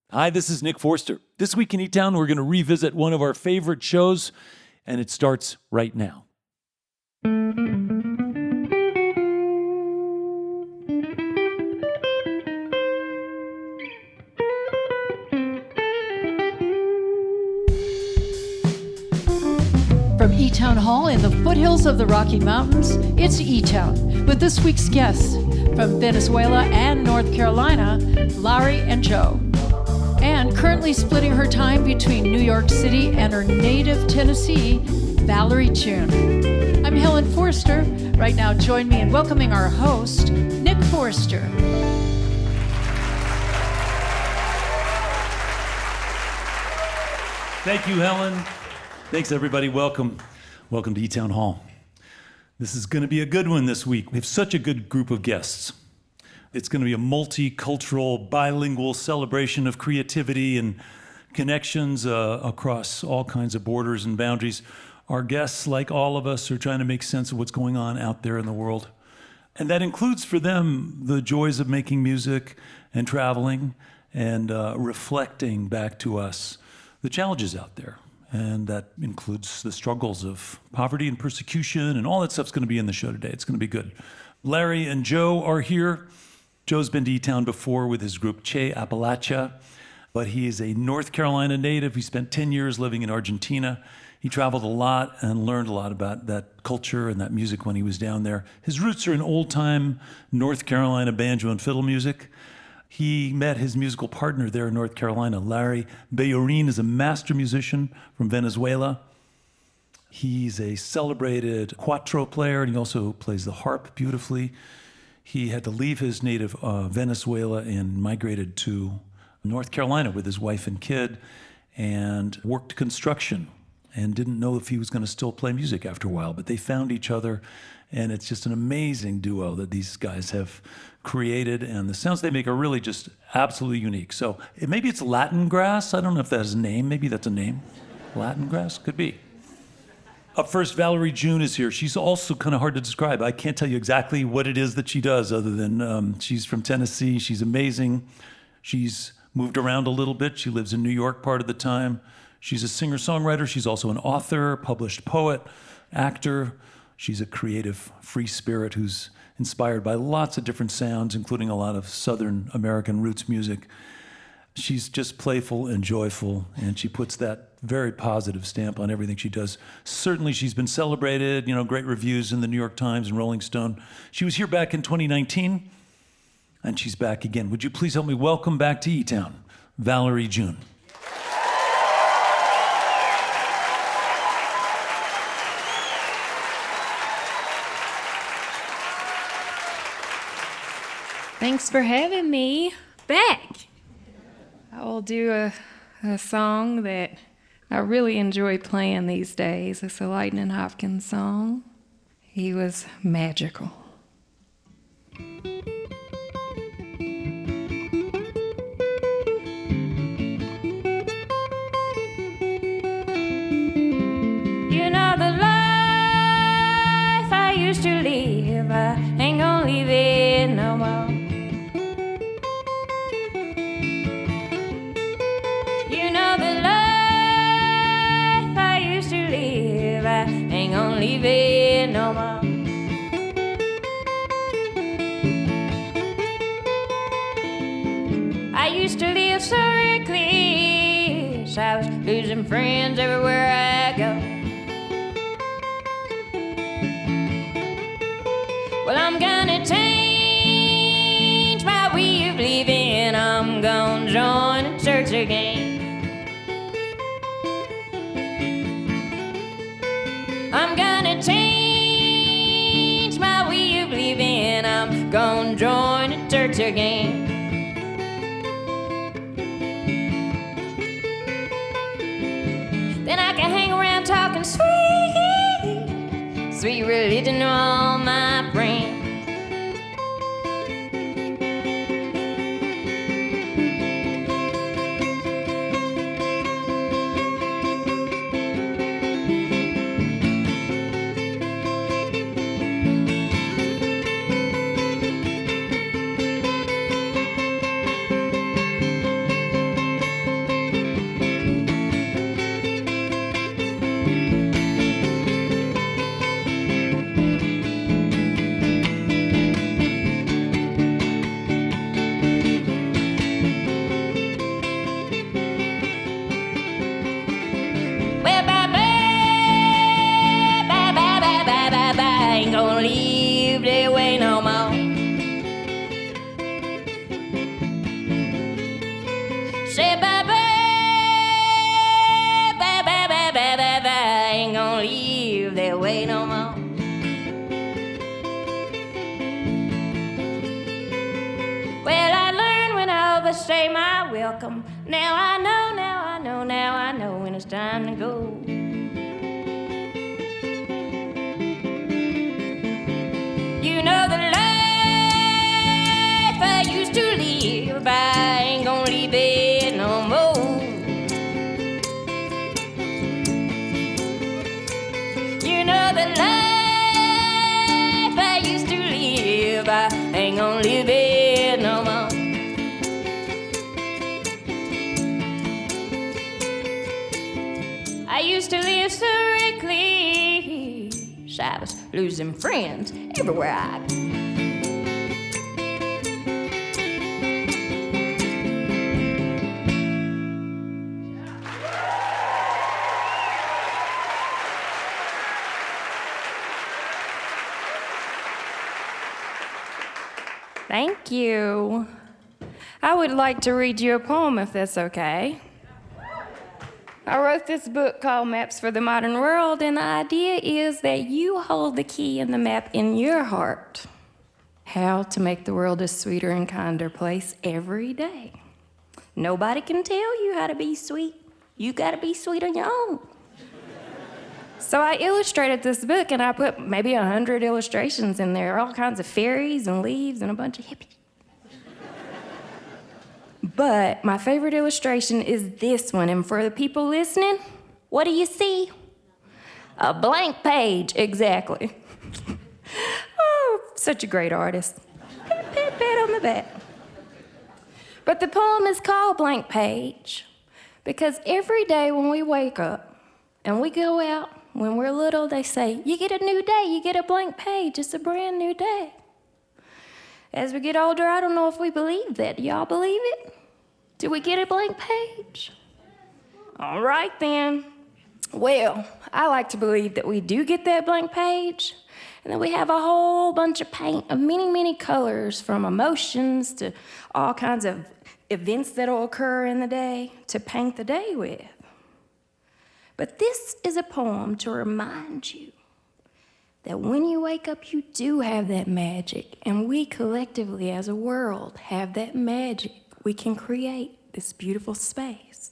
Hi, this is Nick Forster. This week in eTown, we're going to revisit one of our favorite shows, and it starts right now. From eTown Hall in the foothills of the Rocky Mountains, it's eTown with this week's guests from Venezuela and North Carolina, Valerie and Joe. And currently splitting her time between New York City and her native Tennessee, Valerie June. I'm Helen Forster. Right now, join me in welcoming our host, Nick Forster. Thank you, Helen. Thanks, everybody. Welcome. Welcome to eTown Hall. This is going to be a good one this week. We have such a good group of guests. It's going to be a multicultural, bilingual celebration of creativity and connections across all kinds of borders and boundaries. Our guests, like all of us, are trying to make sense of what's going on out there in the world. And that includes for them the joys of making music and traveling and reflecting back to us the challenges out there. And that includes the struggles of poverty and persecution, and all that stuff's going to be in the show today. It's going to be good. Larry and Joe are here. Joe's been to eTown before with his group Che Appalachia, but he is a North Carolina native. He spent 10 years living in Argentina. He traveled a lot and learned a lot about that culture and that music when he was down there. His roots are in old-time North Carolina banjo and fiddle music. He met his musical partner there in North Carolina. Larry Bayorin is a master musician from Venezuela. He's a celebrated cuatro player, and he also plays the harp beautifully. He had to leave his native Venezuela and migrated to North Carolina with his wife and kid and worked construction and didn't know if he was going to still play music after a while, but they found each other, and it's just an amazing duo that these guys have created, and the sounds they make are really just absolutely unique. So maybe it's Latin grass. I don't know if that is a name. Maybe that's a name. Latin grass? Could be. Up first, Valerie June is here. She's also kind of hard to describe. I can't tell you exactly what it is that she does other than she's from Tennessee. She's amazing. She's moved around a little bit. She lives in New York part of the time. She's a singer-songwriter. She's also an author, published poet, actor. She's a creative, free spirit who's inspired by lots of different sounds, including a lot of Southern American roots music. She's just playful and joyful, and she puts that very positive stamp on everything she does. Certainly she's been celebrated, great reviews in the New York Times and Rolling Stone. She was here back in 2019, and she's back again. Would you please help me welcome back to eTown, Valerie June. Thanks for having me back. I will do a song that I really enjoy playing these days. It's a Lightning Hopkins song. He was magical. You know the life I used to live, I ain't gonna live it no more. Ain't gonna leave it no more. I used to live so reckless, I was losing friends everywhere I go. Well, I'm gonna change my way of living. I'm gonna join a church again. I'm gonna change my way of living. I'm gonna join a church again. Then I can hang around talking sweet religion to all my friends. say bye-bye, bye-bye, bye-bye, bye-bye. I ain't gonna leave that way no more. Well, I learned when I overstay my welcome. Now I know, now I know, now I know when it's time to go. You know the life I used to live, I ain't gonna leave it no more. You know the life I used to live, I ain't gonna live it no more. I used to live so reckless, I was losing friends everywhere I go. Thank you. I would like to read you a poem if that's okay. I wrote this book called Maps for the Modern World, and the idea is that you hold the key in the map in your heart. How to make the world a sweeter and kinder place every day. Nobody can tell you how to be sweet. You gotta be sweet on your own. So I illustrated this book, and I put maybe 100 illustrations in there, all kinds of fairies and leaves and a bunch of hippies. But my favorite illustration is this one, and for the people listening, what do you see? A blank page, exactly. Oh, such a great artist. Pat, pat, pat on the back. But the poem is called Blank Page because every day when we wake up and we go out, when we're little, they say, you get a new day, you get a blank page, it's a brand new day. As we get older, I don't know if we believe that. Do y'all believe it? Do we get a blank page? All right, then. Well, I like to believe that we do get that blank page, and that we have a whole bunch of paint of many, many colors, from emotions to all kinds of events that will occur in the day to paint the day with. But this is a poem to remind you that when you wake up, you do have that magic, and we collectively as a world have that magic. We can create this beautiful space.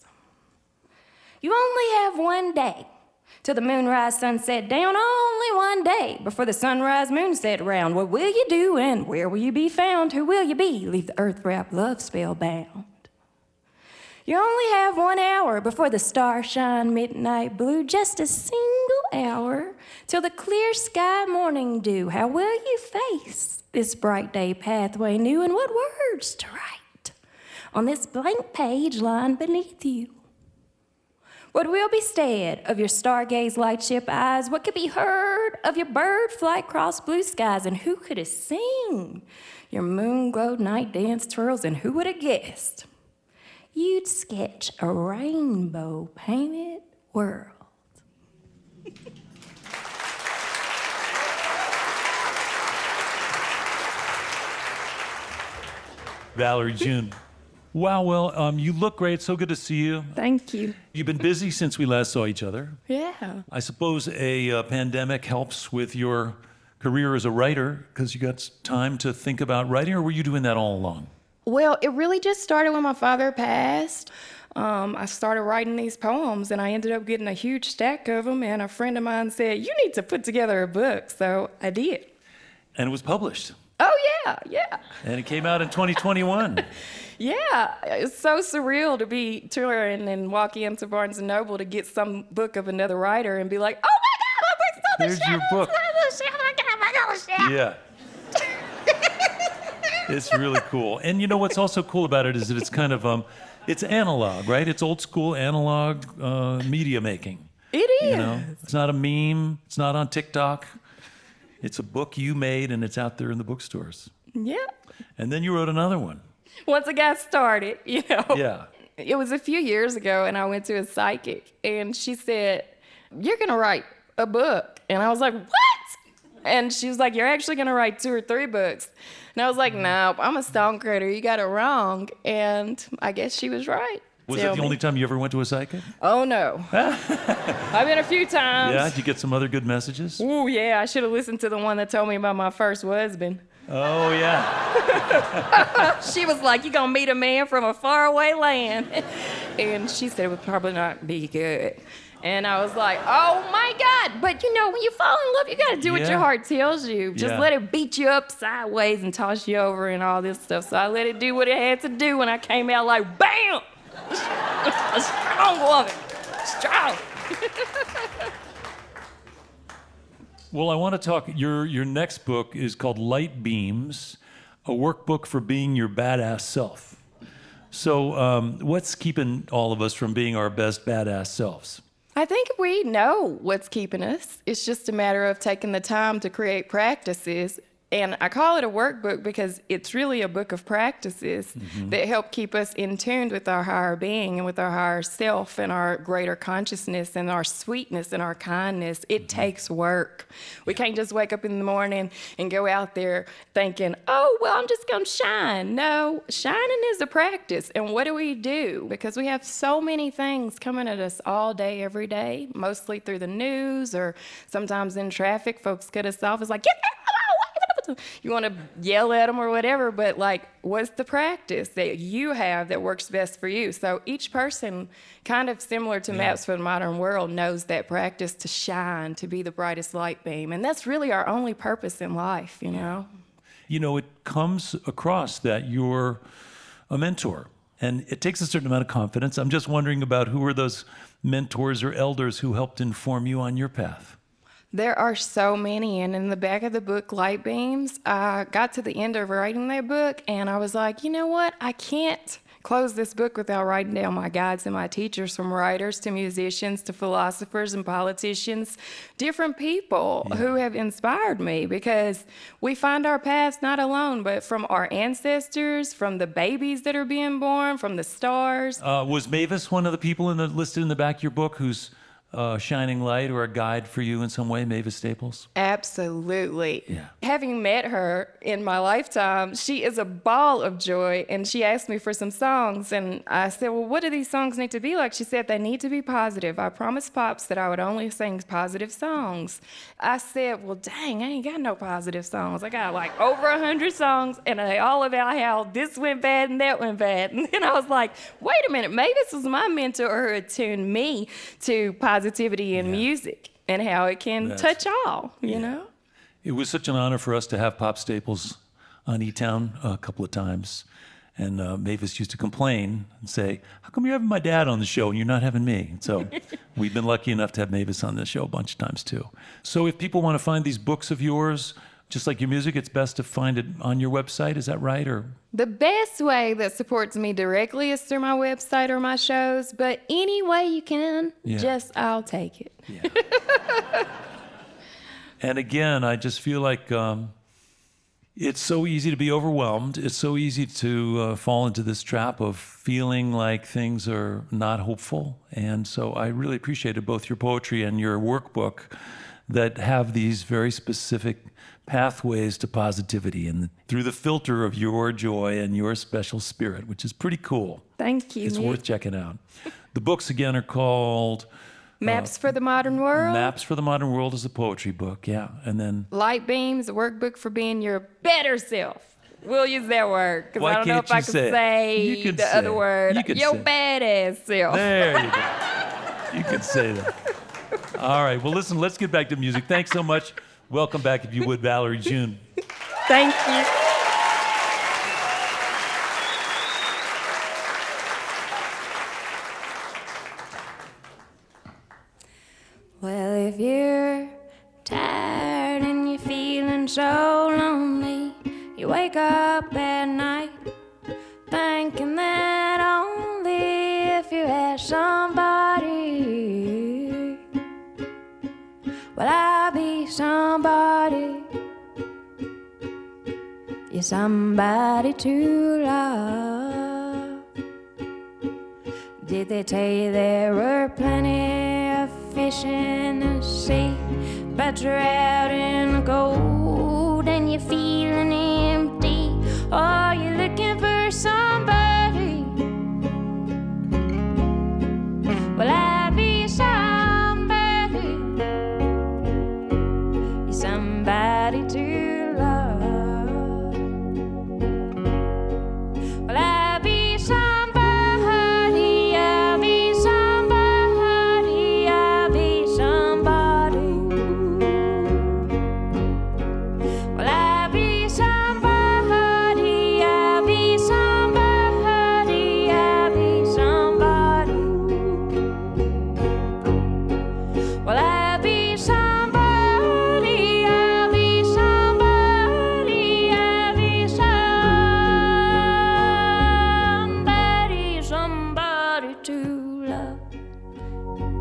You only have one day till the moonrise, sunset down, only one day before the sunrise, moonset round. What will you do and where will you be found? Who will you be? Leave the earth-wrapped love spellbound. You only have 1 hour before the stars shine midnight blue, just a single hour till the clear sky morning dew. How will you face this bright day pathway new, and what words to write on this blank page lying beneath you? What will be said of your stargaze lightship eyes? What could be heard of your bird flight across blue skies? And who could have seen your moon-glowed night dance twirls? And who would have guessed you'd sketch a rainbow-painted world? Valerie June. Wow, well, you look great. So good to see you. Thank you. You've been busy since we last saw each other. Yeah. I suppose a pandemic helps with your career as a writer because you got time to think about writing, or were you doing that all along? Well, it really just started when my father passed. I started writing these poems, and I ended up getting a huge stack of them, and a friend of mine said, you need to put together a book, so I did. And it was published. Oh, yeah. And it came out in 2021. Yeah, it's so surreal to be touring and walk into Barnes & Noble to get some book of another writer and be like, oh my God, Here's your book. Yeah. It's really cool. And you know what's also cool about it is that it's kind of, it's analog, right? It's old school analog media making. It is. You know, it's not a meme. It's not on TikTok. It's a book you made, and it's out there in the bookstores. Yeah. And then you wrote another one. Once I got started, you know. Yeah. It was a few years ago, and I went to a psychic, and she said, you're going to write a book. And I was like, what? And she was like, you're actually going to write 2 or 3 books. And I was like, no, I'm a stone critter. You got it wrong. And I guess she was right. Was that the only time you ever went to a psychic? Oh, no. I've been a few times. Yeah, did you get some other good messages? Ooh, yeah, I should have listened to the one that told me about my first husband. Oh, yeah. She was like, "You're going to meet a man from a faraway land." And she said it would probably not be good. And I was like, "Oh, my God." But, you know, when you fall in love, you got to do what Yeah. your heart tells you. Just Yeah. let it beat you up sideways and toss you over and all this stuff. So I let it do what it had to do when I came out like, bam! A strong woman. Strong. Well, I want to talk. Your next book is called Light Beams, a workbook for being your badass self. So, what's keeping all of us from being our best badass selves? I think we know what's keeping us. It's just a matter of taking the time to create practices. And I call it a workbook because it's really a book of practices that help keep us in tune with our higher being and with our higher self and our greater consciousness and our sweetness and our kindness. It takes work. We can't just wake up in the morning and go out there thinking, "Oh, well, I'm just going to shine." No, shining is a practice. And what do? Because we have so many things coming at us all day, every day, mostly through the news or sometimes in traffic. Folks cut us off. It's like, "Get that!" You want to yell at them or whatever, but like, what's the practice that you have that works best for you? So each person, kind of similar to Maps for the Modern World, knows that practice to shine, to be the brightest light beam. And that's really our only purpose in life, you know? You know, it comes across that you're a mentor, and it takes a certain amount of confidence. I'm just wondering about who are those mentors or elders who helped inform you on your path? There are so many, and in the back of the book, Light Beams, I got to the end of writing that book, and I was like, you know what? I can't close this book without writing down my guides and my teachers, from writers to musicians to philosophers and politicians, different people who have inspired me, because we find our paths not alone, but from our ancestors, from the babies that are being born, from the stars. Was Mavis one of the people listed in the back of your book who's shining light or a guide for you in some way, Mavis Staples? Absolutely. Yeah. Having met her in my lifetime, she is a ball of joy, and she asked me for some songs, and I said, "Well, what do these songs need to be like?" She said, "They need to be positive. I promised Pops that I would only sing positive songs." I said, "Well, dang, I ain't got no positive songs. I got like over 100 songs, and they all about how this went bad and that went bad." And then I was like, wait a minute, Mavis was my mentor who attuned me to positivity in music and how it can touch all, you know? It was such an honor for us to have Pop Staples on eTown a couple of times. And Mavis used to complain and say, "How come you're having my dad on the show and you're not having me?" And so we've been lucky enough to have Mavis on the show a bunch of times too. So if people want to find these books of yours, just like your music, it's best to find it on your website. Is that right? Or The best way that supports me directly is through my website or my shows, but any way you can, I'll take it. And again, I just feel like it's so easy to be overwhelmed. It's so easy to fall into this trap of feeling like things are not hopeful. And so I really appreciated both your poetry and your workbook that have these very specific pathways to positivity and through the filter of your joy and your special spirit, which is pretty cool. Thank you. It's worth checking out. The books again are called Maps for the Modern World. Maps for the Modern World is a poetry book, yeah. And then Light Beams, a workbook for being your better self. We'll use that word, because I don't know if I can say the other word. Your badass self. There you go. You can say that. All right, well, listen, let's get back to music. Thanks so much. Welcome back, if you would, Valerie June. Thank you. Well, if you're tired and you're feeling so lonely, you wake up at night thinking that only if you had somebody, well, I'll be somebody. You're somebody to love. Did they tell you there were plenty of fish in the sea, but you're out in the cold and you're feeling empty? Or you're looking for somebody somebody to love.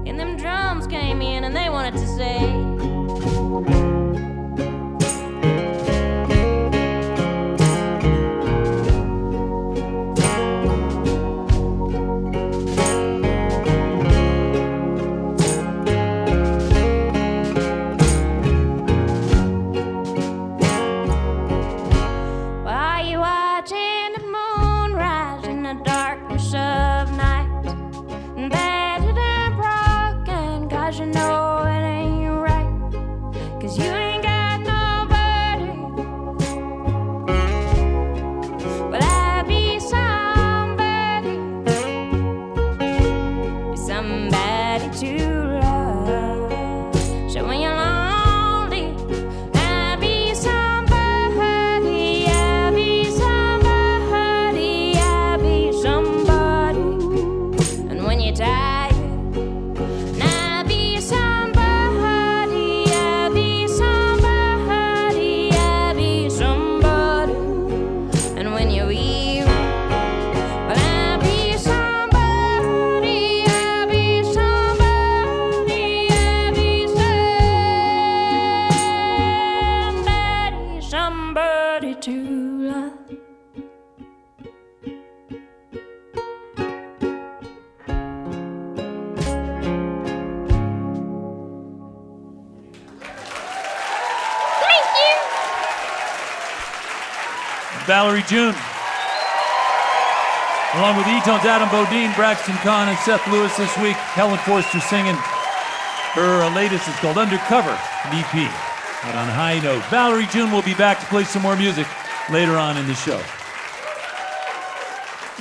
And them drums came in and they wanted to say, Valerie June, along with eTown's Adam Bodine, Braxton Kahn, and Seth Lewis this week. Helen Forster singing. Her latest is called Undercover, an EP. But on a high note, Valerie June will be back to play some more music later on in the show.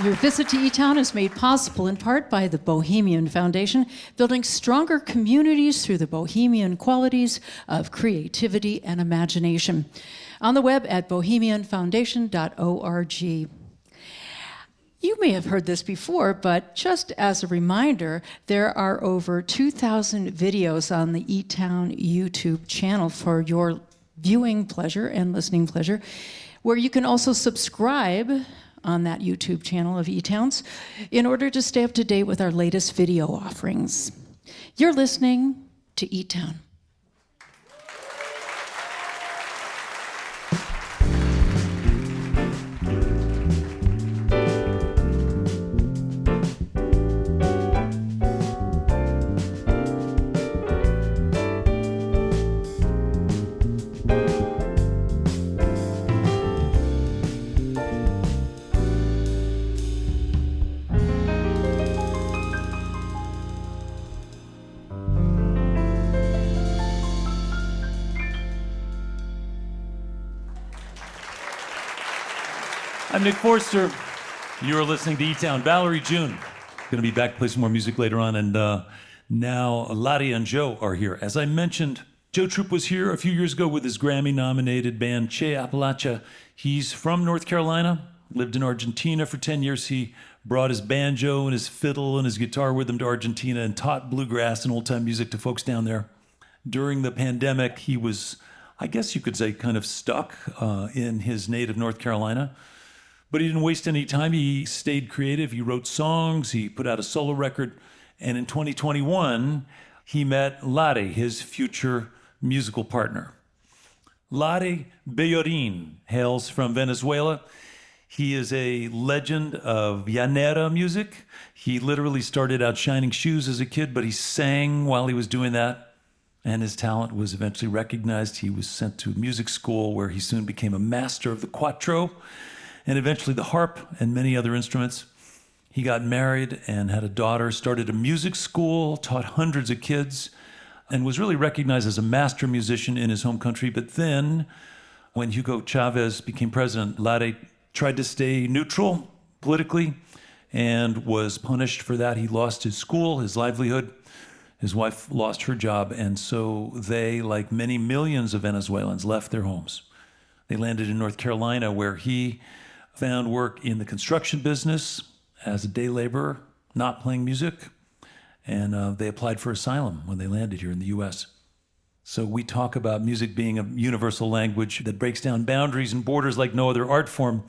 Your visit to eTown is made possible in part by the Bohemian Foundation, building stronger communities through the bohemian qualities of creativity and imagination. On the web at bohemianfoundation.org. You may have heard this before, but just as a reminder, there are over 2,000 videos on the eTown YouTube channel for your viewing pleasure and listening pleasure, where you can also subscribe on that YouTube channel of eTown's in order to stay up to date with our latest video offerings. You're listening to eTown. I'm Nick Forster. You are listening to eTown. Valerie June going to be back to play some more music later on. And now Lottie and Joe are here. As I mentioned, Joe Troop was here a few years ago with his Grammy-nominated band Che Appalachia. He's from North Carolina, lived in Argentina for 10 years. He brought his banjo and his fiddle and his guitar with him to Argentina and taught bluegrass and old-time music to folks down there. During the pandemic, he was, I guess you could say, kind of stuck in his native North Carolina. But he didn't waste any time. He stayed creative. He wrote songs. He put out a solo record. And in 2021, he met Lare, his future musical partner. Lare Bellorin hails from Venezuela. He is a legend of llanera music. He literally started out shining shoes as a kid, but he sang while he was doing that. And his talent was eventually recognized. He was sent to music school where he soon became a master of the cuatro and eventually the harp and many other instruments. He got married and had a daughter, started a music school, taught hundreds of kids, and was really recognized as a master musician in his home country. But then, when Hugo Chavez became president, Lare tried to stay neutral politically and was punished for that. He lost his school, his livelihood. His wife lost her job, and so they, like many millions of Venezuelans, left their homes. They landed in North Carolina, where he found work in the construction business as a day laborer, not playing music, and they applied for asylum when they landed here in the U.S. So we talk about music being a universal language that breaks down boundaries and borders like no other art form.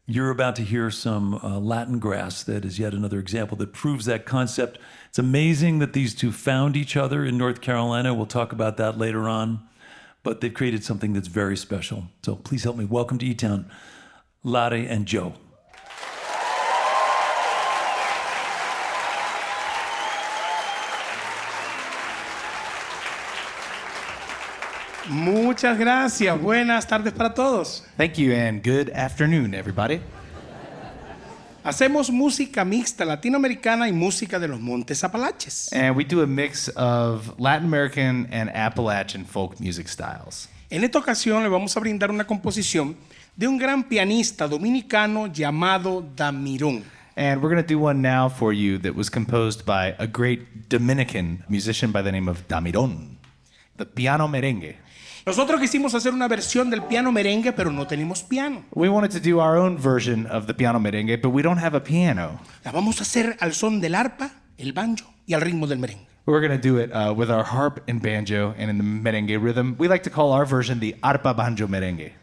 You're about to hear some Latin grass that is yet another example that proves that concept. It's amazing that these two found each other in North Carolina. We'll talk about that later on. But they've created something that's very special. So please help me welcome to eTown, Lare and Joe. Muchas gracias. Buenas tardes para todos. Thank you, and good afternoon, everybody. Hacemos música mixta latinoamericana y música de los Montes Apalaches. And we do a mix of Latin American and Appalachian folk music styles. En esta ocasión le vamos a brindar una composición de un gran pianista dominicano llamado Damirón. And we're going to do one now for you that was composed by a great Dominican musician by the name of Damirón, the piano merengue. Nosotros quisimos hacer una versión del piano merengue, pero no tenemos piano. We wanted to do our own version of the piano merengue, but we don't have a piano. La vamos a hacer al son del arpa, el banjo y al ritmo del merengue. We're going to do it with our harp and banjo and in the merengue rhythm. We like to call our version the arpa banjo merengue.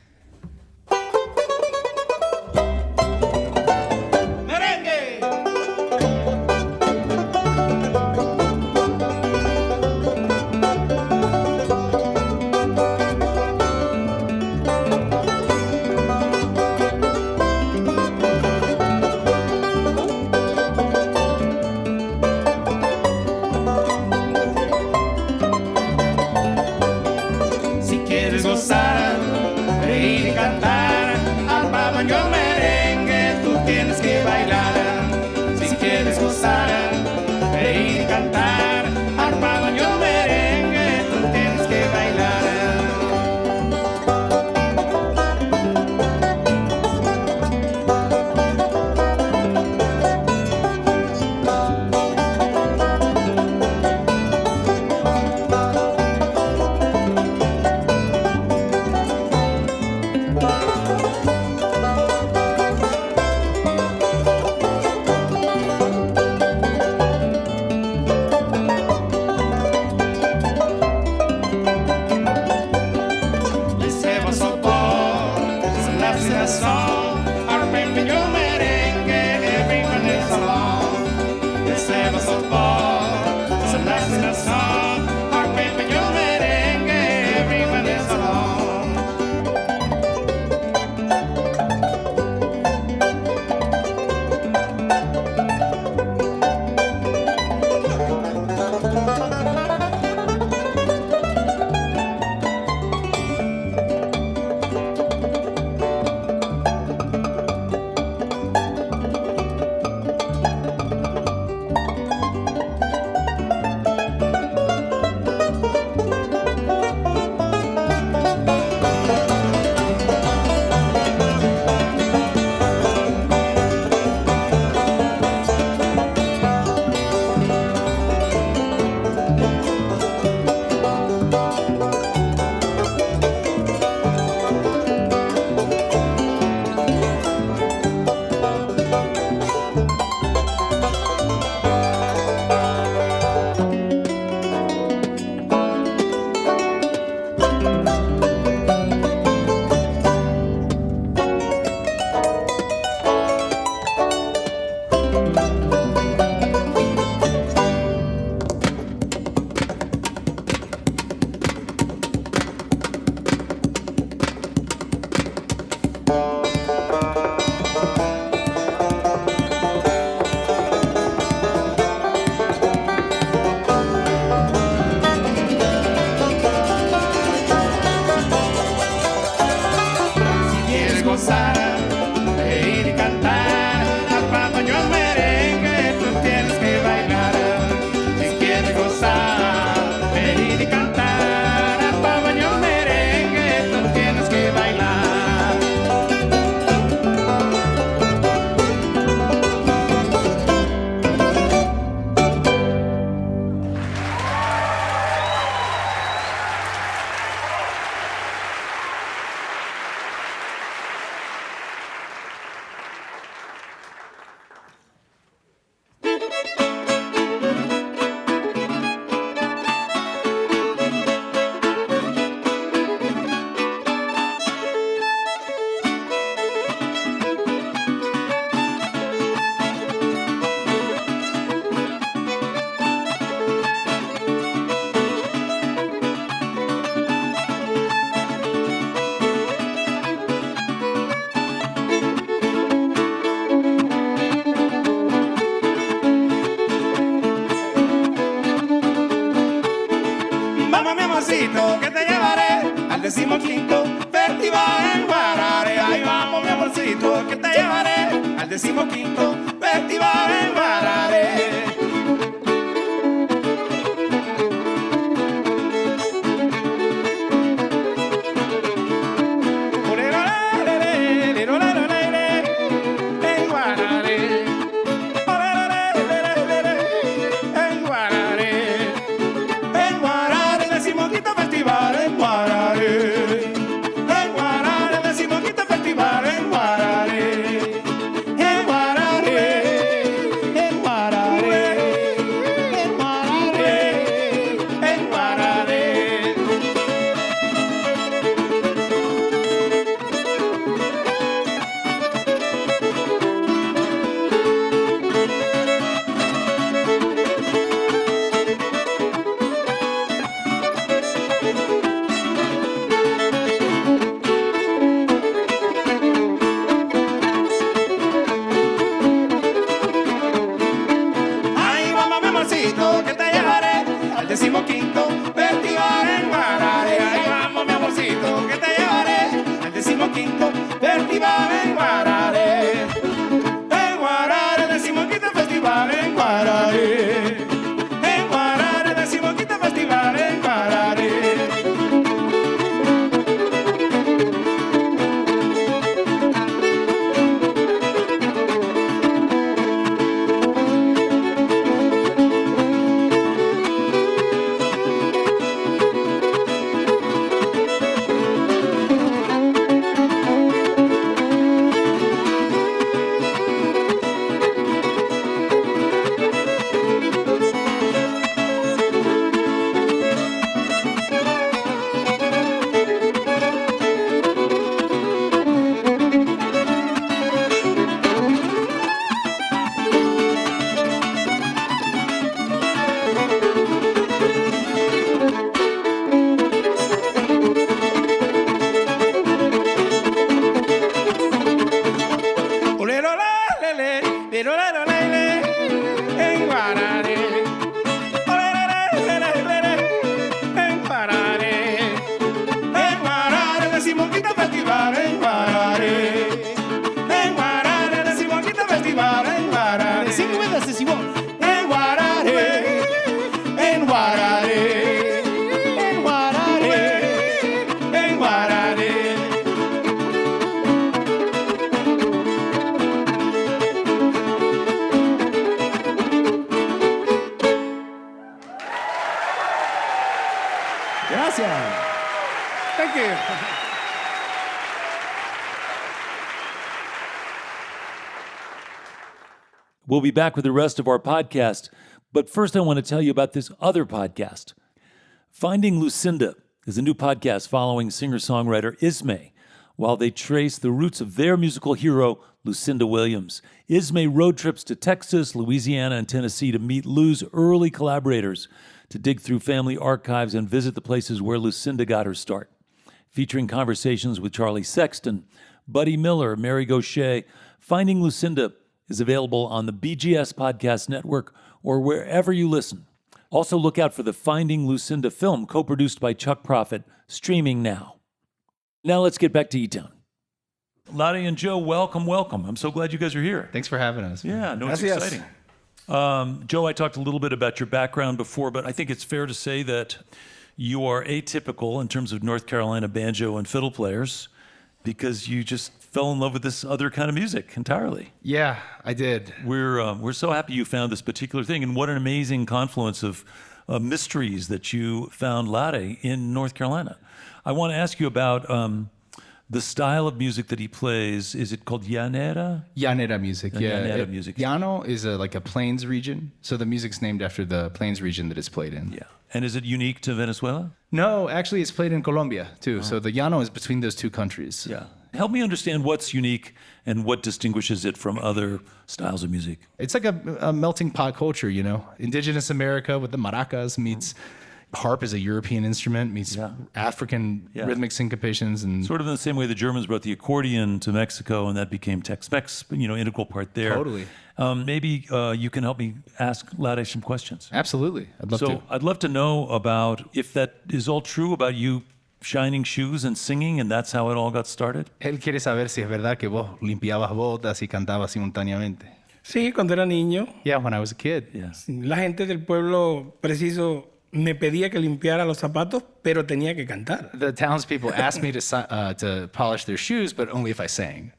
amorcito, que te llevaré al 15º Festival en Guarare. Ahí vamos, mi amorcito, que te llevaré al 15º Festival en Guarare. Que te llevaré al 15º Festival en Guarare. Ahí vamos, mi amorcito, que te llevaré al 15º Festival en Guarare. En Guarare, 15º Festival en Guarare. En Guarare, 15º Festival en Guarare. Gracias. Thank you. We'll be back with the rest of our podcast, but first I want to tell you about this other podcast. Finding Lucinda is a new podcast following singer-songwriter Ismay while they trace the roots of their musical hero, Lucinda Williams. Ismay road trips to Texas, Louisiana, and Tennessee to meet Lou's early collaborators, to dig through family archives and visit the places where Lucinda got her start. Featuring conversations with Charlie Sexton, Buddy Miller, Mary Gaucher, Finding Lucinda is available on the BGS Podcast Network or wherever you listen. Also look out for the Finding Lucinda film, co-produced by Chuck Prophet, streaming now. Now let's get back to eTown. Lottie and Joe, welcome, welcome. I'm so glad you guys are here. Thanks for having us. Yeah, no, it's Gracias. exciting. Joe, I talked a little bit about your background before, but I think it's fair to say that you are atypical in terms of North Carolina banjo and fiddle players because you just fell in love with this other kind of music entirely. Yeah, I did. We're so happy you found this particular thing, and what an amazing confluence of mysteries that you found Lade in North Carolina. I want to ask you about the style of music that he plays. Is it called llanera? Llanera music, yeah. Llanera music. Llano is like a plains region, so the music's named after the plains region that it's played in. Yeah. And is it unique to Venezuela? No, actually, it's played in Colombia too. So the Llano is between those two countries. Yeah. Help me understand what's unique and what distinguishes it from other styles of music. It's like a melting pot culture, you know. Indigenous America with the maracas meets, harp is a European instrument, meets Yeah. African Yeah. rhythmic syncopations, and Sort of in the same way the Germans brought the accordion to Mexico, and that became Tex-Mex, integral part there. Totally. Maybe you can help me ask Lade some questions. absolutely, I'd love So to. I'd love to know about if that is all true about you shining shoes and singing, and that's how it all got started. Él quiere saber si es verdad que vos limpiabas botas y cantabas simultáneamente. Sí, cuando era niño, Yeah, when I was a kid. Yeah. la gente del pueblo preciso me pedía que limpiara los zapatos, pero tenía que cantar. The townspeople asked me to polish their shoes, but only if I sang.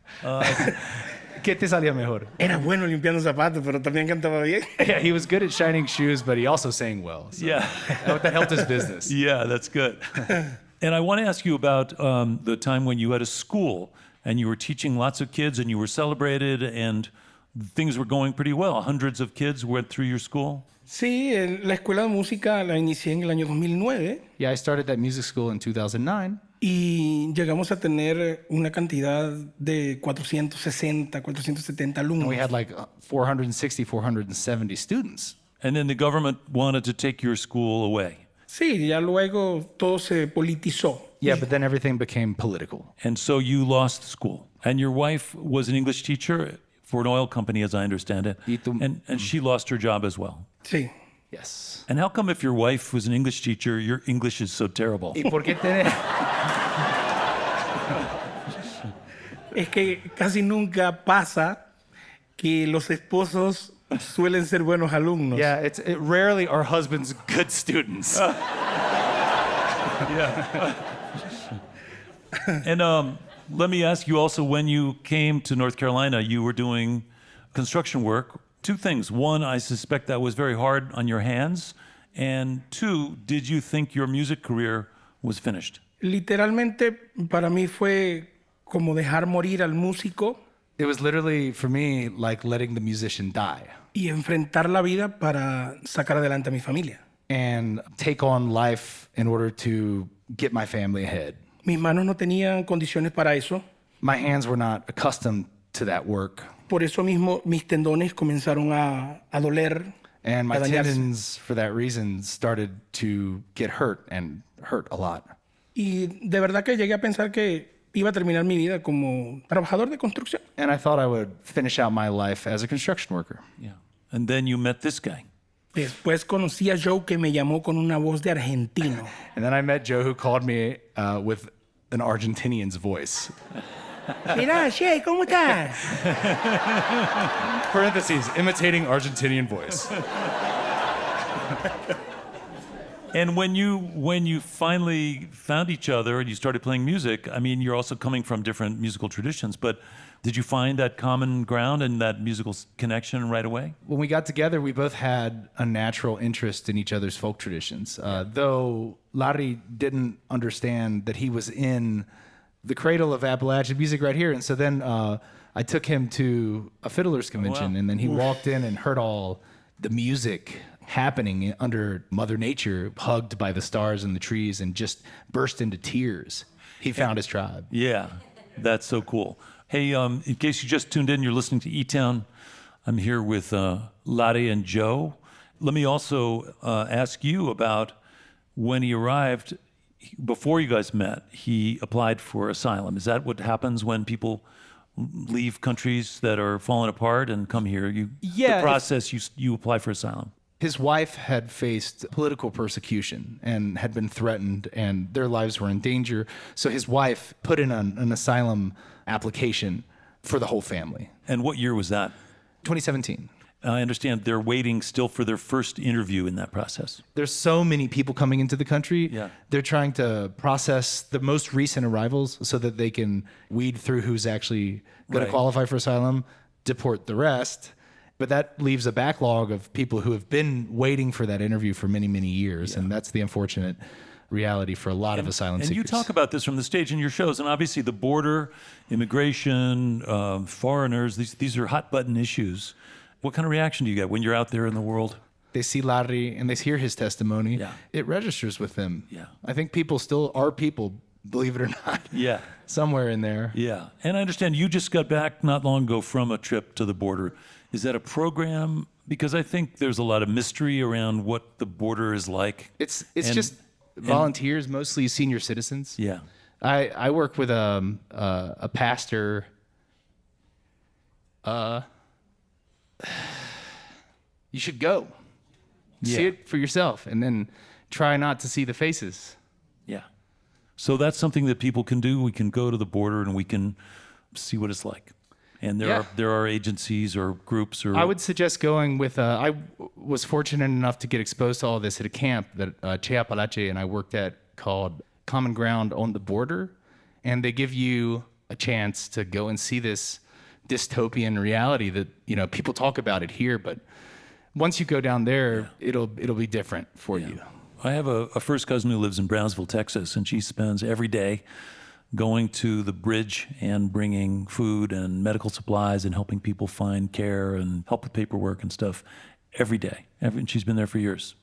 ¿Qué te salía mejor? Era bueno limpiando zapatos, pero también cantaba bien. Yeah, he was good at shining shoes, but he also sang well. So Yeah. that helped his business. Yeah, that's good. And I want to ask you about the time when you had a school and you were teaching lots of kids and you were celebrated and things were going pretty well. Hundreds of kids went through your school. Sí, la escuela de música la inicié en el año 2009 Yeah, I started that music school in 2009. y llegamos a tener una cantidad de 460, 470 alumnos. We had like 460, 470 students. And then the government wanted to take your school away. Sí, ya luego todo se politizó. Yeah, but then everything became political. And so you lost school. And your wife was an English teacher for an oil company, as I understand it. Y tú- And she lost her job as well. Sí. Yes. And how come if your wife was an English teacher, your English is so terrible? ¿Y por qué tenés? Es que casi nunca pasa que los esposos suelen ser buenos alumnos. Yeah, rarely are husbands good students. And let me ask you also, when you came to North Carolina, you were doing construction work. Two things. One, I suspect that was very hard on your hands. And two, did you think your music career was finished? Literalmente para mí fue como dejar morir al músico It was literally, for me, like letting the musician die y enfrentar la vida para sacar adelante a mi familia. and take on life in order to get my family ahead. Mis manos no tenían condiciones para eso. My hands were not accustomed to that work, Por eso mismo mis tendones comenzaron a doler, and my a dañarse. tendons, for that reason, started to get hurt and hurt a lot. Y de verdad que llegué a pensar que iba a terminar mi vida como trabajador de construcción. And I thought I would finish out my life as a construction worker. Yeah. And then you met this guy. Después conocí a Joe que me llamó con una voz de argentino. And then I met Joe, who called me with an Argentinian's voice. Mira, Che, ¿cómo estás? Parentheses, imitating Argentinian voice. And when you finally found each other and you started playing music, I mean, you're also coming from different musical traditions, but did you find that common ground and that musical connection right away? When we got together, we both had a natural interest in each other's folk traditions. Though Larry didn't understand that he was in the cradle of Appalachian music right here. And so then I took him to a fiddler's convention, and then he walked in and heard all the music happening under Mother Nature, hugged by the stars and the trees, and just burst into tears. He found his tribe. Yeah, that's so cool. Hey, in case you just tuned in, you're listening to eTown. I'm here with Lade and Joe. Let me also ask you about when he arrived, before you guys met, he applied for asylum. Is that what happens when people leave countries that are falling apart and come here? Yeah, The process, you apply for asylum. His wife had faced political persecution and had been threatened, and their lives were in danger. So his wife put in an asylum application for the whole family. And what year was that? 2017. I understand they're waiting still for their first interview in that process. There's so many people coming into the country. Yeah. They're trying to process the most recent arrivals so that they can weed through who's actually going Right. to qualify for asylum, deport the rest. But that leaves a backlog of people who have been waiting for that interview for many, many years. And that's the unfortunate reality for a lot of asylum And seekers. you talk about this from the stage in your shows, and obviously the border, immigration, foreigners, these are hot button issues. What kind of reaction do you get when you're out there in the world? They see Larry and they hear his testimony. Yeah. It registers with them. Yeah. I think people still are people, believe it or not. Yeah. Somewhere in there. Yeah. And I understand you just got back not long ago from a trip to the border. Is that a program because I think there's a lot of mystery around what the border is like. It's And- just volunteers, mostly senior citizens. Yeah. I work with a pastor. You should go. See Yeah. it for yourself, and then try not to see the faces. Yeah. So that's something that people can do. We can go to the border and we can see what it's like. And there are agencies or groups or I would suggest going with. I was fortunate enough to get exposed to all this at a camp that Chiapalache and I worked at called Common Ground on the Border, and they give you a chance to go and see this dystopian reality that people talk about it here, but once you go down there, it'll be different for you. I have a first cousin who lives in Brownsville, Texas, and she spends every day going to the bridge and bringing food and medical supplies and helping people find care and help with paperwork and stuff every day. And she's been there for years.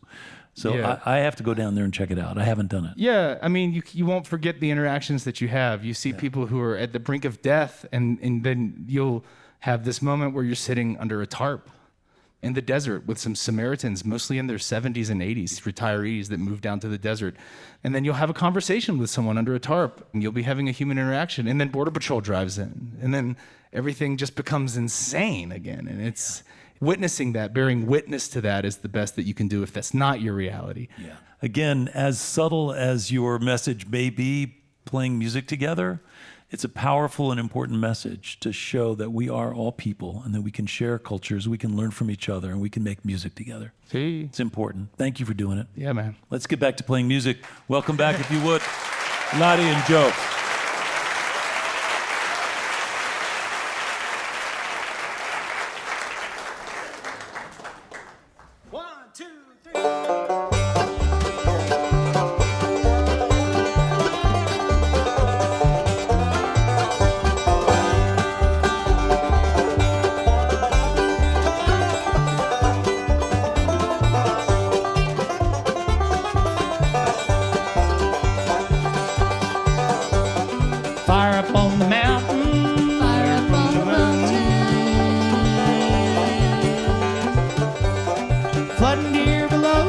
So Yeah. I have to go down there and check it out. I haven't done it. Yeah, I mean, you won't forget the interactions that you have. You see people who are at the brink of death, and then you'll have this moment where you're sitting under a tarp in the desert with some Samaritans, mostly in their 70s and 80s, retirees that moved down to the desert. And then you'll have a conversation with someone under a tarp, and you'll be having a human interaction. And then Border Patrol drives in, and then everything just becomes insane again. And it's witnessing that, bearing witness to that is the best that you can do if that's not your reality. Yeah. Again, as subtle as your message may be, playing music together, it's a powerful and important message to show that we are all people and that we can share cultures, we can learn from each other, and we can make music together. See? It's important. Thank you for doing it. Yeah, man. Let's get back to playing music. Welcome back, if you would, Lottie and Joe. Fire up on the mountain, Fire up on the mountain. flooding deer below.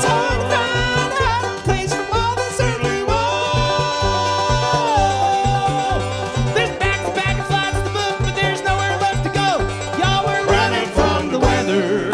Trying to find a hiding place from all this earthly woe. There's back and flights to the moon, but there's nowhere left to go. Y'all were running from the weather.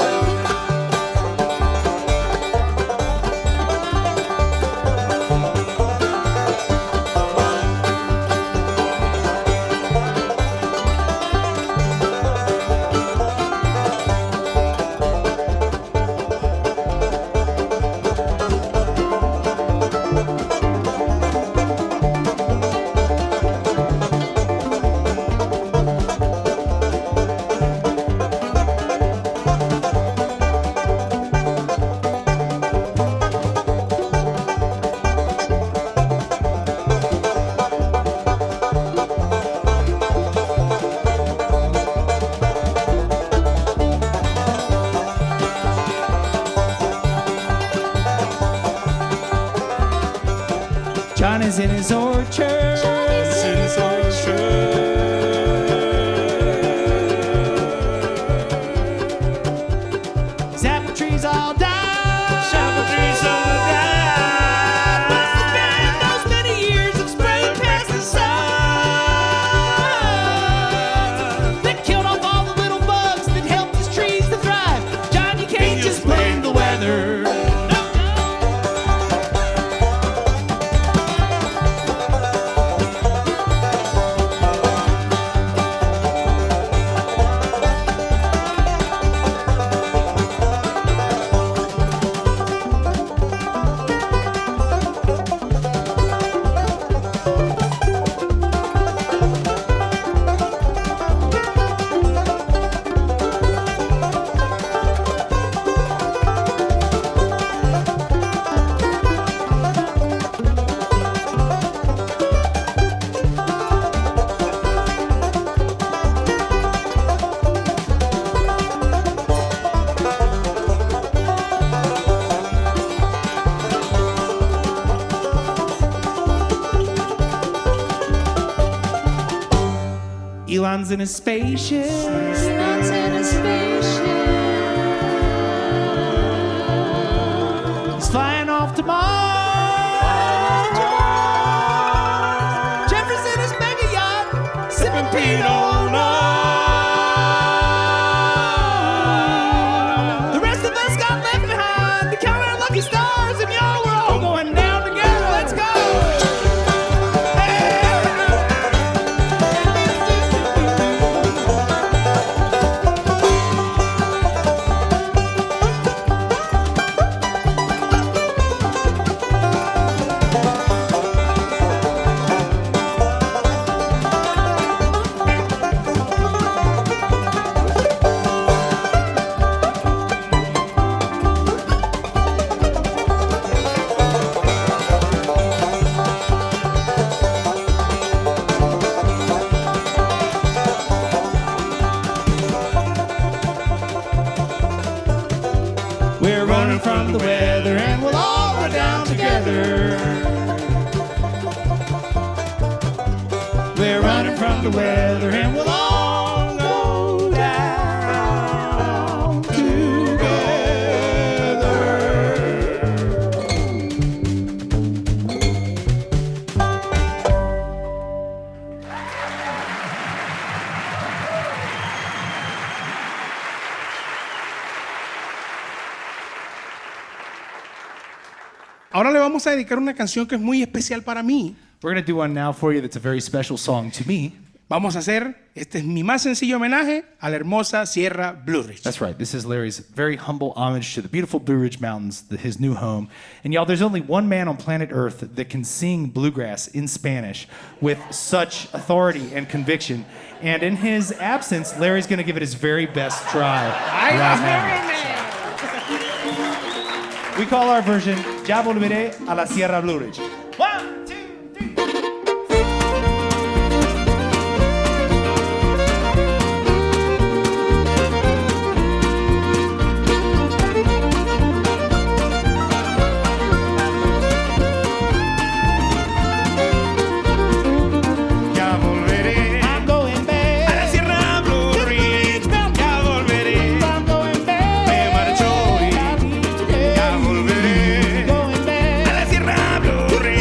Johnny's in his orchard. Johnny's in his orchard. His apple trees all died. His apple trees all died. Must have been those many years of spraying pesticides that killed off all the little bugs that helped his trees to thrive. John, you can't just blame the weather. Elon's in a spaceship. Elon's in a spaceship. He's flying off to Mars. Jefferson is mega yacht, sipping Pinot Noir. The rest of us got left behind to count our lucky stars, and y'all, we're all going down together. Let's go. We're running from the weather and we'll all go down together. We're running from the weather and we'll all go down together. Ahora le vamos a dedicar una canción que es muy especial para mí. We're going to do one now for you that's a very special song to me. Vamos a hacer, este es mi más sencillo homenaje a la hermosa Sierra Blue Ridge. That's right. This is Larry's very humble homage to the beautiful Blue Ridge Mountains, his new home. And y'all, there's only one man on planet Earth that can sing bluegrass in Spanish with such authority and conviction. And in his absence, Larry's going to give it his very best try right now. We call our version Ya Volveré a la Sierra Blue Ridge. 1, 2, 3. Ya volveré. I'm going back. A la Sierra Blue Ridge. Ya volveré. I'm going back. Me marcho y ya volveré. Going back. A la Sierra Blue Ridge.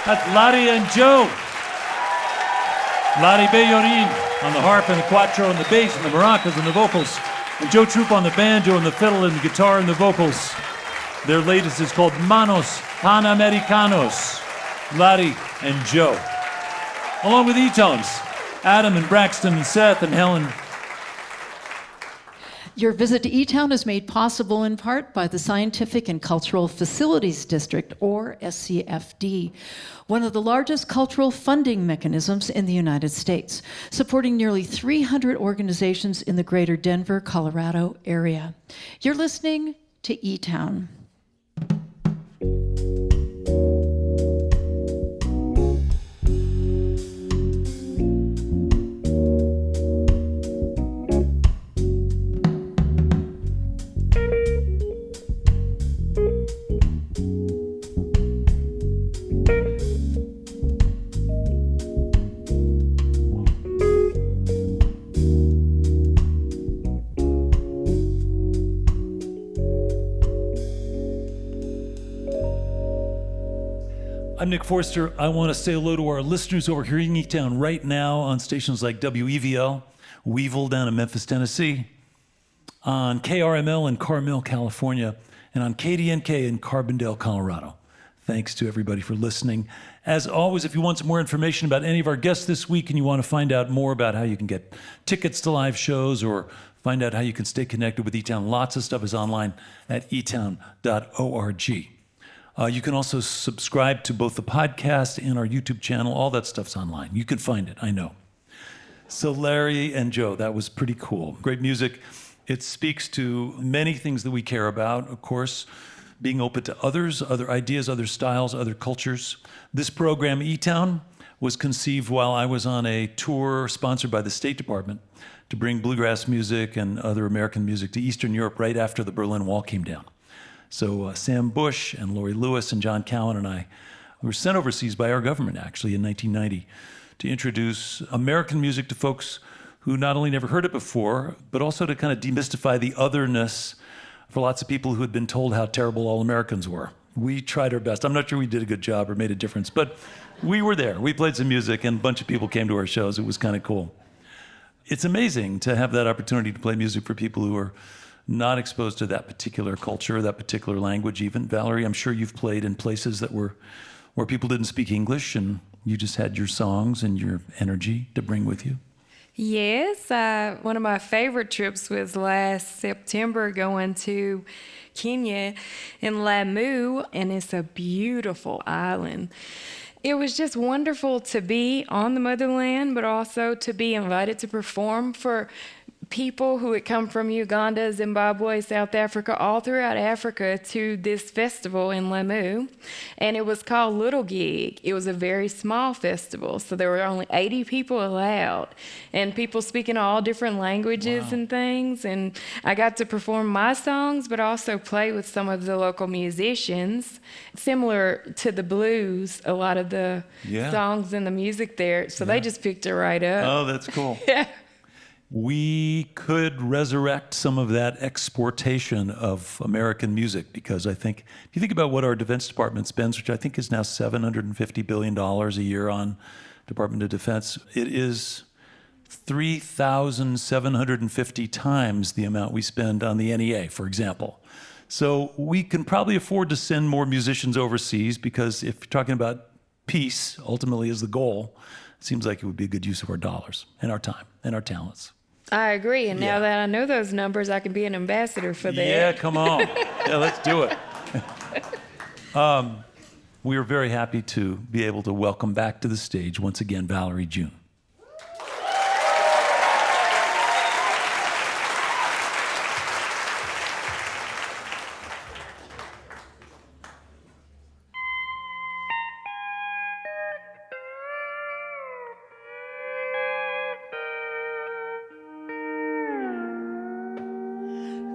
That's Lottie and Joe. Lottie Bayorin on the harp and the cuatro and the bass and the maracas and the vocals. And Joe Troop on the banjo and the fiddle and the guitar and the vocals. Their latest is called Manos Panamericanos. Lottie and Joe. Along with eTones, Adam and Braxton and Seth and Helen. Your visit to eTown is made possible in part by the Scientific and Cultural Facilities District, or SCFD, one of the largest cultural funding mechanisms in the United States, supporting nearly 300 organizations in the greater Denver, Colorado area. You're listening to eTown. I'm Nick Forster. I want to say hello to our listeners over here in eTown right now on stations like WEVL, Weevil down in Memphis, Tennessee, on KRML in Carmel, California, and on KDNK in Carbondale, Colorado. Thanks to everybody for listening. As always, if you want some more information about any of our guests this week and you want to find out more about how you can get tickets to live shows or find out how you can stay connected with eTown, lots of stuff is online at etown.org. You can also subscribe to both the podcast and our YouTube channel. All that stuff's online. You can find it, I know. So Larry and Joe, that was pretty cool. Great music. It speaks to many things that we care about, of course, being open to others, other ideas, other styles, other cultures. This program, eTown, was conceived while I was on a tour sponsored by the State Department to bring bluegrass music and other American music to Eastern Europe right after the Berlin Wall came down. So Sam Bush and Laurie Lewis and John Cowan and I were sent overseas by our government, actually, in 1990 to introduce American music to folks who not only never heard it before, but also to kind of demystify the otherness for lots of people who had been told how terrible all Americans were. We tried our best. I'm not sure we did a good job or made a difference, but we were there. We played some music, and a bunch of people came to our shows. It was kind of cool. It's amazing to have that opportunity to play music for people who are not exposed to that particular culture, that particular language even. Valerie, I'm sure you've played in places that were where people didn't speak English and you just had your songs and your energy to bring with you. Yes, one of my favorite trips was last September going to Kenya in Lamu, and it's a beautiful island. It was just wonderful to be on the motherland, but also to be invited to perform for people who had come from Uganda, Zimbabwe, South Africa, all throughout Africa to this festival in Lamu. And it was called Little Gig. It was a very small festival, so there were only 80 people allowed, and people speaking all different languages and things. And I got to perform my songs, but also play with some of the local musicians. Similar to the blues, a lot of the songs and the music there, so they just picked it right up. Oh, that's cool. Yeah. We could resurrect some of that exportation of American music, because I think, if you think about what our Defense Department spends, which I think is now $750 billion a year on Department of Defense, it is 3,750 times the amount we spend on the NEA, for example. So we can probably afford to send more musicians overseas, because if you're talking about peace, ultimately is the goal, it seems like it would be a good use of our dollars and our time and our talents. I agree, and now that I know those numbers, I can be an ambassador for that. Yeah, come on. Yeah, let's do it. We are very happy to be able to welcome back to the stage once again Valerie June.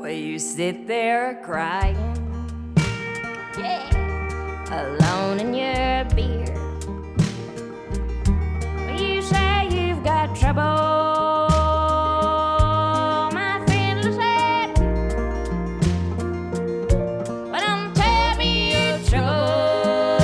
Well, you sit there crying, alone in your beer. Well, you say you've got trouble, my friend said. Well, don't tell me your troubles,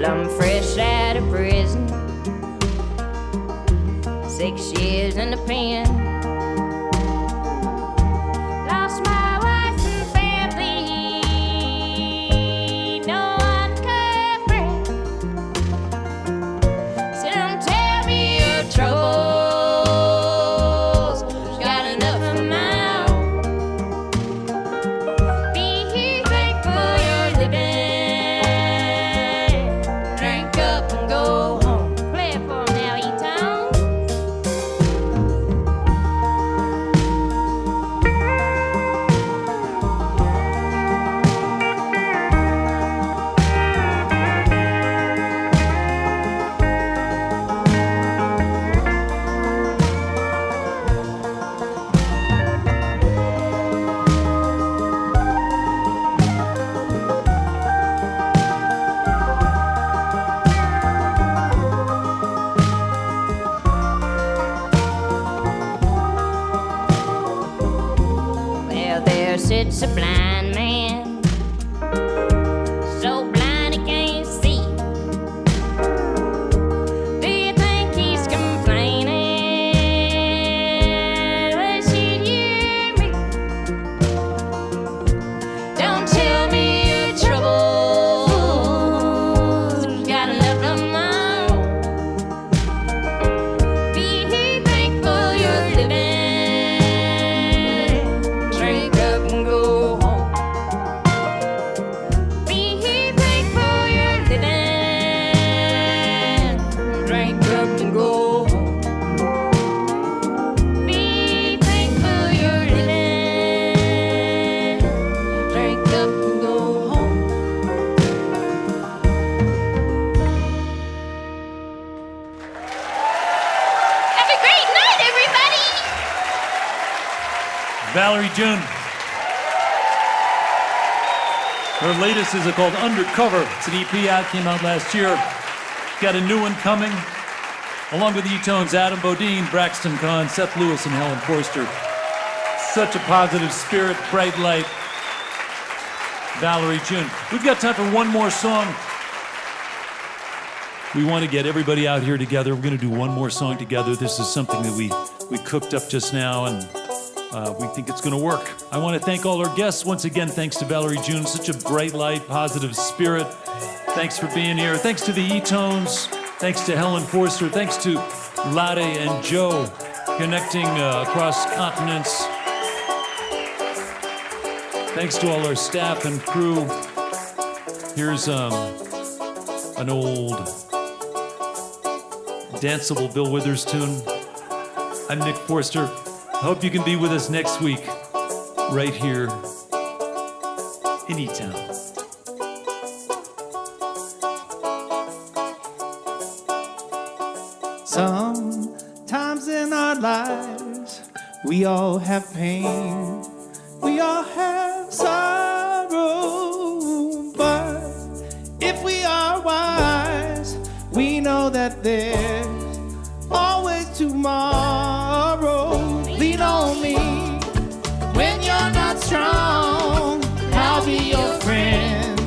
I'm fresh out of prison, 6 years in the pen. Lost my wife and family, no uncut friend. So don't tell me your troubles, got enough of my own. Be thankful you're living, drink up and go home. Play it for 'em now, eTown. Well, there sits a blind man, so blind he can't see. Do you think he's complaining? Wish you'd hear me. Don't tell me your troubles, got enough of my own. Be thankful you're living, drink up and go home. Be thankful you're living, drink up and go home. Be thankful you're living, drink up and go home. Have a great night, everybody! Valerie June. Her latest is called Undercover. It's an EP out, came out last year. Got a new one coming, along with the eTones, Adam Bodine, Braxton Kahn, Seth Lewis, and Helen Forster. Such a positive spirit, bright light. Valerie June. We've got time for one more song. We want to get everybody out here together. We're going to do one more song together. This is something that we cooked up just now, and we think it's going to work. I want to thank all our guests. Once again, thanks to Valerie June, such a bright light, positive spirit. Thanks for being here. Thanks to the eTones. Thanks to Helen Forster. Thanks to Lade and Joe, connecting across continents. Thanks to all our staff and crew. Here's an old danceable Bill Withers tune. I'm Nick Forster. I hope you can be with us next week, right here in eTown. Sometimes in our lives, we all have pain, we all have sorrow, but if we are wise, we know that there's always tomorrow. Lean on me when you're not strong. I'll be your friend.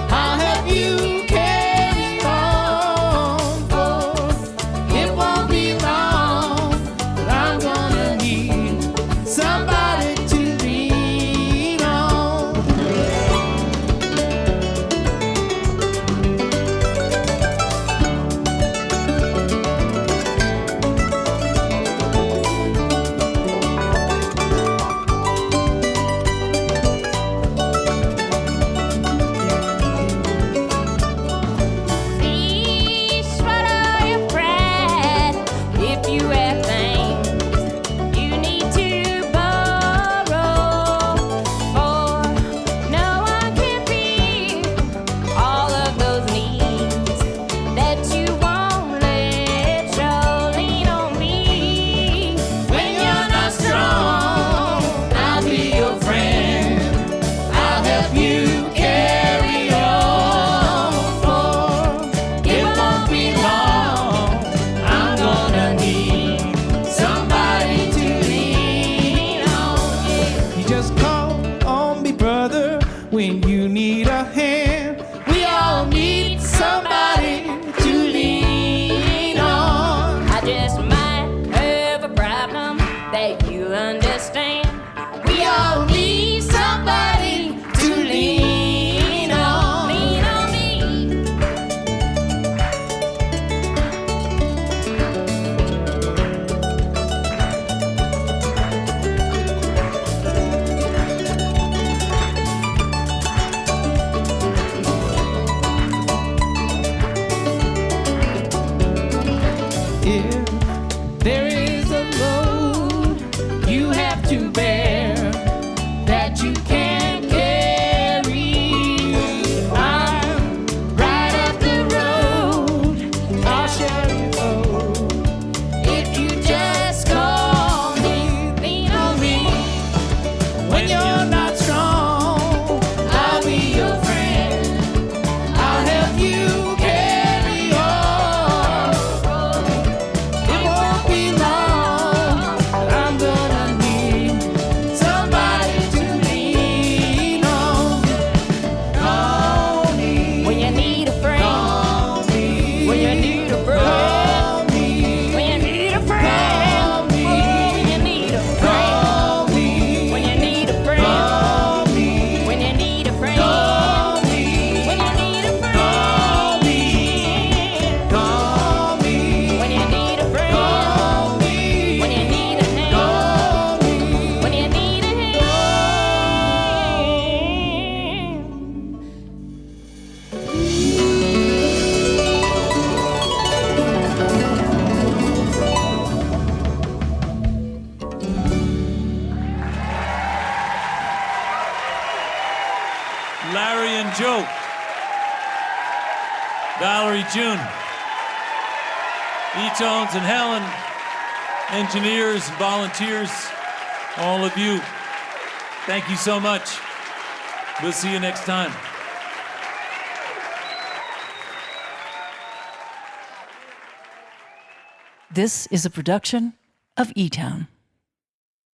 I'll help you carry on. For it won't be long, but I'm gonna need somebody to lean on. when you need a hand. We all need somebody If there is a load you have to bear that you can't carry, I'm right up the road. I'll share your load if you just call me, lean on me. When you're not strong, I'll be your friend. I'll help you carry on. It won't be long. I'm gonna need somebody to lean on. Call me when you need a friend. Call me when you need a friend. Call me when you need a friend. When you need a friend. When you need a friend. When you need a friend. When you need a friend. When you need a friend. When you need a hand. When you need a hand. Larry and Joe, Valerie June, eTones and Helen, engineers, volunteers, all of you, thank you so much. We'll see you next time. This is a production of eTown.